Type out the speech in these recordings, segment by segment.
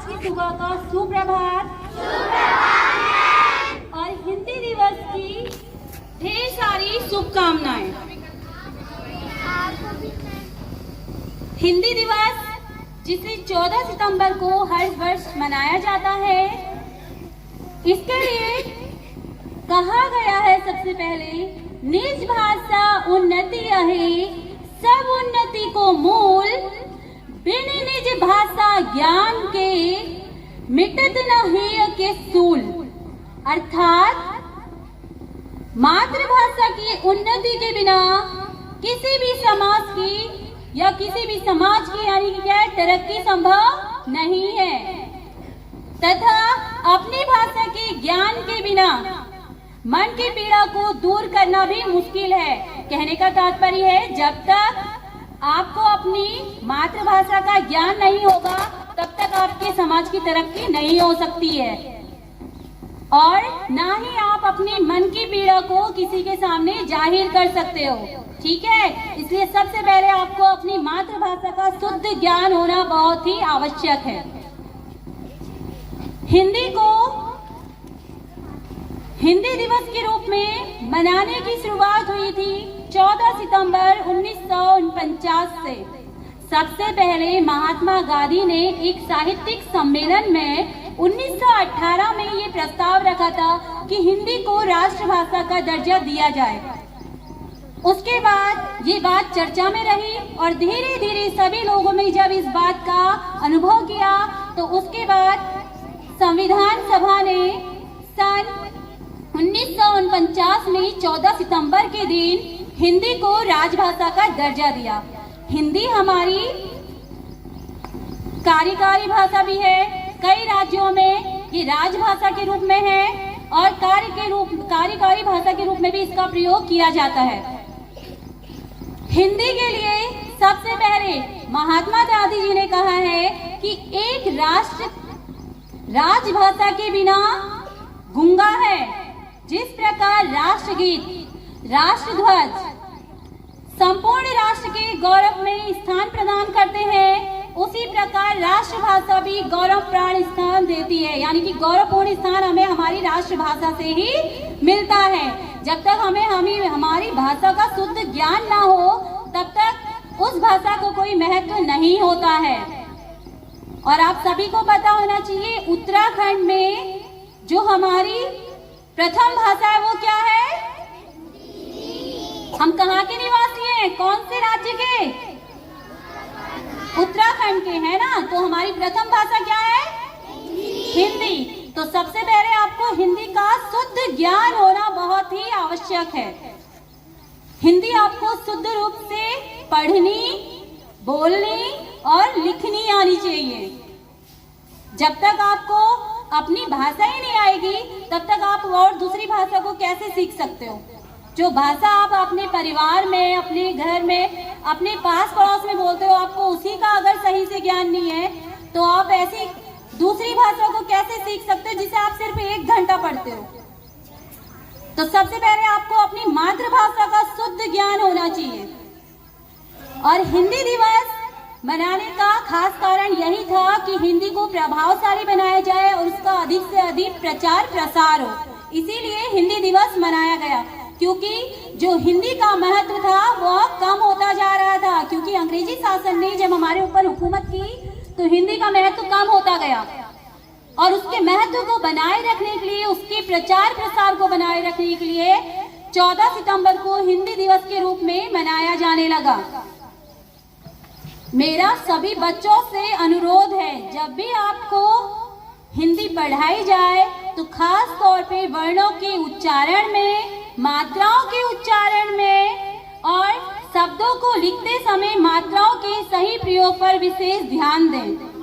आज की सुबह का सुप्रभात और हिंदी दिवस की ढेर सारी शुभकामनाएं। हिंदी दिवस जिसे 14 सितंबर को हर वर्ष मनाया जाता है, इसके लिए कहा गया है सबसे पहले, निज भाषा उन्नति अहे सब उन्नति को मूल, बिन निज भाषा ज्ञान के मिटत न हेय के सूल। अर्थात मातृभाषा की उन्नति के बिना किसी भी समाज की या किसी भी समाज की यानी कि क्या है, तरक्की संभव नहीं है। तथा अपनी भाषा के ज्ञान के बिना मन की पीड़ा को दूर करना भी मुश्किल है। कहने का तात्पर्य है, जब तक आपको अपनी मातृभाषा का ज्ञान नहीं होगा तब तक आपके समाज की तरक्की नहीं हो सकती है, और ना ही आप अपनी मन की पीड़ा को किसी के सामने जाहिर कर सकते हो। ठीक है, इसलिए सबसे पहले आपको अपनी मातृभाषा का शुद्ध ज्ञान होना बहुत ही आवश्यक है। हिंदी को हिंदी दिवस के रूप में मनाने की शुरुआत हुई थी 14 सितंबर 1949 से। सबसे पहले महात्मा गांधी ने एक साहित्यिक सम्मेलन में 1918 में ये प्रस्ताव रखा था कि हिंदी को राष्ट्रभाषा का दर्जा दिया जाए। उसके बाद ये बात चर्चा में रही और धीरे धीरे सभी लोगों ने जब इस बात का अनुभव किया तो उसके बाद संविधान सभा ने सन 1949 में 14 सितंबर के दिन हिंदी को राजभाषा का दर्जा दिया। हिंदी हमारी कार्यकारी भाषा भी है, कई राज्यों में ये राजभाषा के रूप में है और कार्यकारी भाषा के रूप में भी इसका प्रयोग किया जाता है। हिंदी के लिए सबसे पहले महात्मा गांधी जी ने कहा है कि एक राष्ट्र राजभाषा के बिना गूंगा है। जिस प्रकार राष्ट्रगीत, राष्ट्रध्वज संपूर्ण राष्ट्र के गौरव में स्थान प्रदान करते हैं, उसी प्रकार राष्ट्रभाषा भी गौरवपूर्ण स्थान देती है, यानी कि गौरवपूर्ण स्थान हमें हमारी राष्ट्रभाषा से ही मिलता है। जब तक हमें हमारी भाषा का शुद्ध ज्ञान ना हो तब तक उस भाषा को कोई महत्व नहीं होता है। और आप सभी को पता होना चाहिए, उत्तराखंड में जो हमारी प्रथम भाषा है वो क्या है? हम कहाँ के निवासी हैं? कौन से राज्य के? उत्तराखंड के, है ना? तो हमारी प्रथम भाषा क्या है? हिंदी। तो सबसे पहले आपको हिंदी का शुद्ध ज्ञान होना बहुत ही आवश्यक है। हिंदी आपको शुद्ध रूप से पढ़नी, बोलनी और लिखनी आनी चाहिए। जब तक आपको अपनी भाषा ही नहीं आएगी तब तक आप और दूसरी भाषा को कैसे सीख सकते हो? जो भाषा आप अपने परिवार में, अपने घर में, अपने पास पड़ोस में बोलते हो, आपको उसी का अगर सही से ज्ञान नहीं है तो आप ऐसी दूसरी भाषा को कैसे सीख सकते हो जिसे आप सिर्फ 1 घंटा पढ़ते हो? तो सबसे पहले आपको अपनी मातृभाषा का शुद्ध ज्ञान होना चाहिए। और हिंदी दिवस मनाने का खास कारण यही था कि हिंदी को प्रभावशाली बनाया जाए और उसका अधिक से अधिक प्रचार प्रसार हो। इसीलिए हिंदी दिवस मनाया गया, क्योंकि जो हिंदी का महत्व था वह कम होता जा रहा था। क्योंकि अंग्रेजी शासन ने जब हमारे ऊपर हुकूमत की तो हिंदी का महत्व कम होता गया, और उसके महत्व को बनाए रखने के लिए, उसके प्रचार प्रसार को बनाए रखने के लिए 14 सितंबर को हिंदी दिवस के रूप में मनाया जाने लगा। मेरा सभी बच्चों से अनुरोध है, जब भी आपको हिंदी पढ़ाई जाए तो खास तौर पे वर्णों के उच्चारण में, मात्राओं के उच्चारण में और शब्दों को लिखते समय मात्राओं के सही प्रयोग पर विशेष ध्यान दें।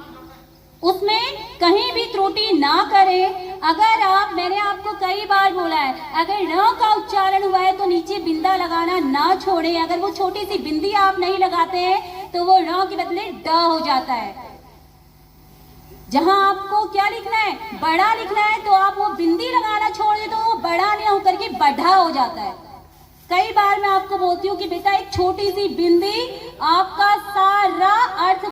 उसमें कहीं भी त्रुटि ना करें। अगर मैंने आपको कई बार बोला है, अगर र का उच्चारण हुआ है तो नीचे बिंदा लगाना ना छोड़ें। अगर वो छोटी सी बिंदी आप नहीं लगाते हैं तो वो र के बदले ड हो जाता है। जहां आपको क्या लिखना है, बड़ा लिखना है, तो आप वो बिंदी लगाना छोड़ दे तो वो बड़ा नहीं होकर के बढ़ा हो जाता है। कई बार मैं आपको बोलती हूँ कि बेटा एक छोटी सी बिंदी आपका सारा अर्थ